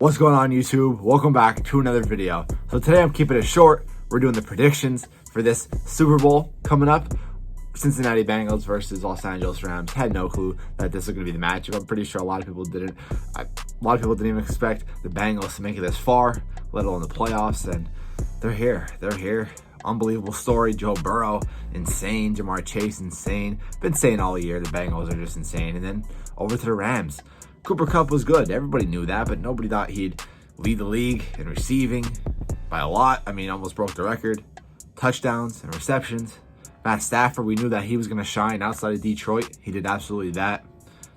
What's going on, YouTube? Welcome back to another video. So today I'm keeping it short. We're doing the predictions for this Super Bowl coming up. Cincinnati Bengals versus Los Angeles Rams. Had no clue that this was going to be the matchup. I'm pretty sure a lot of people didn't. A lot of people didn't even expect the Bengals to make it this far, let alone the playoffs. And they're here. They're here. Unbelievable story. Joe Burrow, insane. Jamar Chase, insane. Been saying all year the Bengals are just insane. And then over to the Rams. Cooper Kupp was good. Everybody knew that, but nobody thought he'd lead the league in receiving by a lot. I mean, almost broke the record. Touchdowns and receptions. Matt Stafford, we knew that he was going to shine outside of Detroit. He did absolutely that.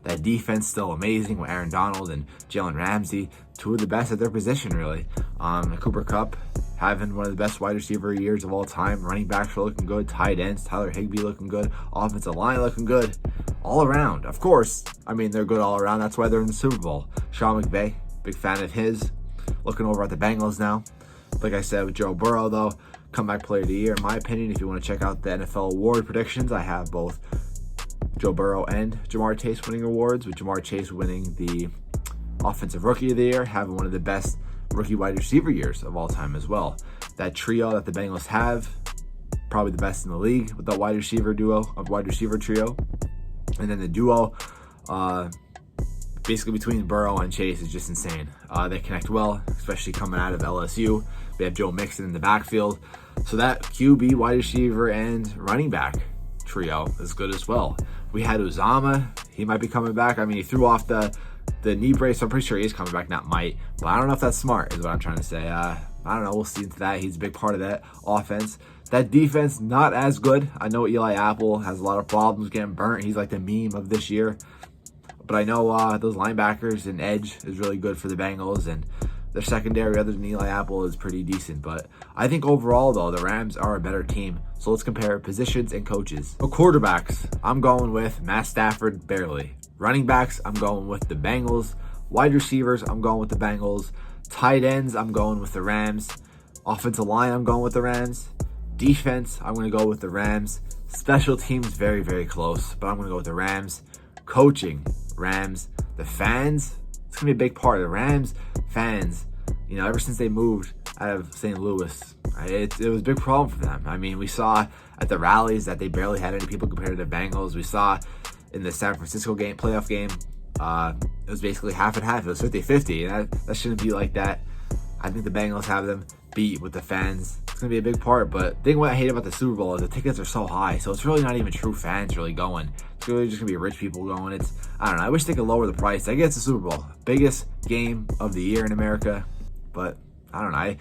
That defense still amazing with Aaron Donald and Jalen Ramsey. Two of the best at their position, really. Cooper Kupp having one of the best wide receiver years of all time. Running backs are looking good. Tight ends, Tyler Higbee looking good. Offensive line looking good. All around. Of course, I mean, they're good all around. That's why they're in the Super Bowl. Sean McVay, big fan of his. Looking over at the Bengals now. Like I said, with Joe Burrow, though, comeback player of the year, in my opinion. If you want to check out the NFL award predictions, I have both Joe Burrow and Jamar Chase winning awards, with Jamar Chase winning the Offensive Rookie of the Year, having one of the best rookie wide receiver years of all time as well. That trio that the Bengals have, probably the best in the league with that wide receiver trio. And then the duo, basically between Burrow and Chase, is just insane. They connect well, especially coming out of LSU. We have Joe Mixon in the backfield. So that QB, wide receiver, and running back trio is good as well. We had Uzama. He might be coming back. I mean, he threw off the knee brace, so I'm pretty sure he's coming back, not might. But I don't know if that's smart, is what I'm trying to say. I don't know. We'll see into that. He's a big part of that offense. That defense, not as good. I know Eli Apple has a lot of problems getting burnt. He's like the meme of this year. But I know those linebackers and edge is really good for the Bengals. And their secondary, other than Eli Apple, is pretty decent. But I think overall, though, the Rams are a better team. So let's compare positions and coaches. For quarterbacks, I'm going with Matt Stafford, barely. Running backs, I'm going with the Bengals. Wide receivers, I'm going with the Bengals. Tight ends, I'm going with the Rams. Offensive line, I'm going with the Rams. Defense, I'm going to go with the Rams. Special teams, very, very close, but I'm going to go with the Rams. Coaching, Rams. The fans, it's going to be a big part of the Rams. Fans, you know, ever since they moved out of St. Louis, it was a big problem for them. I mean, we saw at the rallies that they barely had any people compared to the Bengals. We saw in the San Francisco playoff game, it was basically half and half. It was 50-50, and that shouldn't be like that. I think the Bengals have them beat with the fans. It's going to be a big part, but the thing what I hate about the Super Bowl is the tickets are so high, so it's really not even true fans really going. It's really just going to be rich people going. I don't know. I wish they could lower the price. I get it's the Super Bowl. Biggest game of the year in America, but I don't know.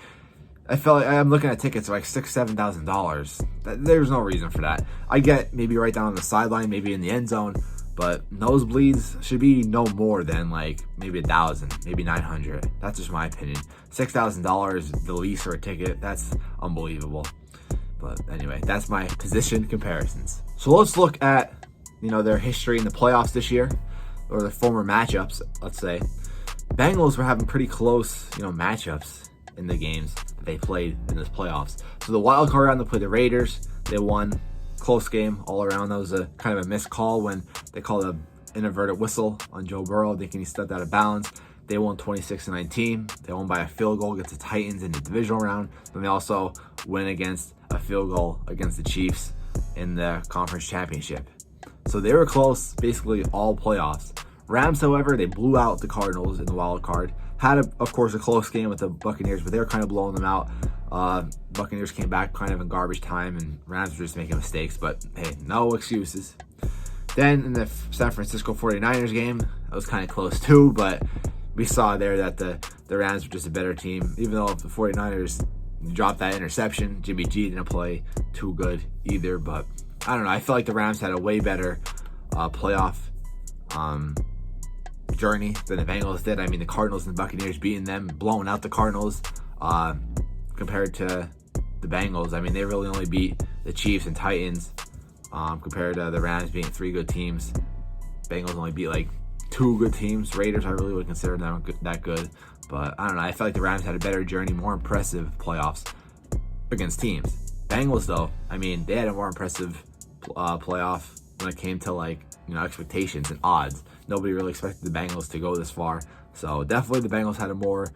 I felt like I'm looking at tickets like $6,000, $7,000. There's no reason for that. I get maybe right down on the sideline, maybe in the end zone, but nosebleeds should be no more than like maybe $1,000, maybe $900. That's just my opinion. $6,000 the lease for a ticket. That's unbelievable. But anyway, that's my position comparisons. So let's look at, you know, their history in the playoffs this year, or the former matchups. Let's say Bengals were having pretty close, you know, matchups in the games that they played in this playoffs. So the wild card round, they played the Raiders. They won. Close game all around. That was a kind of a missed call when they called an inverted whistle on Joe Burrow, thinking he stepped out of bounds. They won 26-19. They won by a field goal against the Titans in the divisional round. Then they also win against a field goal against the Chiefs in the conference championship. So they were close basically all playoffs. Rams, however, they blew out the Cardinals in the wild card. Had, of course, a close game with the Buccaneers, but they were kind of blowing them out. Buccaneers came back kind of in garbage time, and Rams were just making mistakes, but hey, no excuses. Then in the San Francisco 49ers game, that was kind of close too, but we saw there that the Rams were just a better team. Even though the 49ers dropped that interception, Jimmy G didn't play too good either, but I don't know. I feel like the Rams had a way better playoff journey than the Bengals did. I mean, the Cardinals and the Buccaneers beating them, blowing out the Cardinals compared to the Bengals. I mean, they really only beat the Chiefs and Titans compared to the Rams being three good teams. Bengals only beat like two good teams. Raiders, I really would consider them that good. But I don't know. I felt like the Rams had a better journey, more impressive playoffs against teams. Bengals, though, I mean, they had a more impressive playoff when it came to like, expectations and odds. Nobody really expected the Bengals to go this far. So definitely the Bengals had a more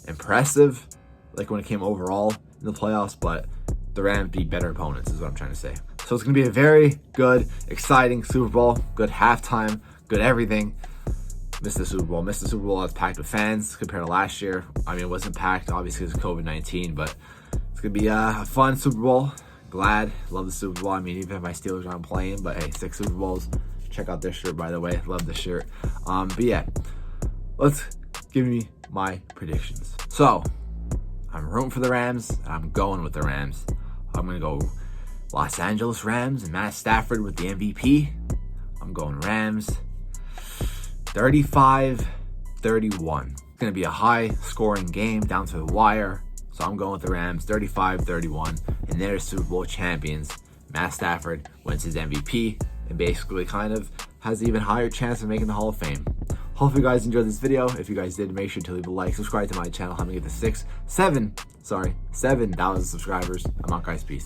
impressive, like when it came overall in the playoffs, but the Rams beat better opponents is what I'm trying to say. So it's going to be a very good, exciting Super Bowl, good halftime, good everything. Missed the Super Bowl. That's packed with fans compared to last year. I mean, it wasn't packed, obviously, because of COVID-19, but it's going to be a fun Super Bowl. Glad. Love the Super Bowl. I mean, even if my Steelers aren't playing, but hey, 6 Super Bowls. Check out this shirt, by the way. Love this shirt. But yeah, let's give me my predictions. So, I'm rooting for the Rams, and I'm going with the Rams. I'm going to go Los Angeles Rams and Matt Stafford with the MVP. I'm going Rams. 35-31. It's going to be a high-scoring game down to the wire. So I'm going with the Rams, 35-31. And they're Super Bowl champions. Matt Stafford wins his MVP and basically kind of has an even higher chance of making the Hall of Fame. Hopefully you guys enjoyed this video. If you guys did, make sure to leave a like, subscribe to my channel. Help me get to 7,000 subscribers. I'm out, guys. Peace.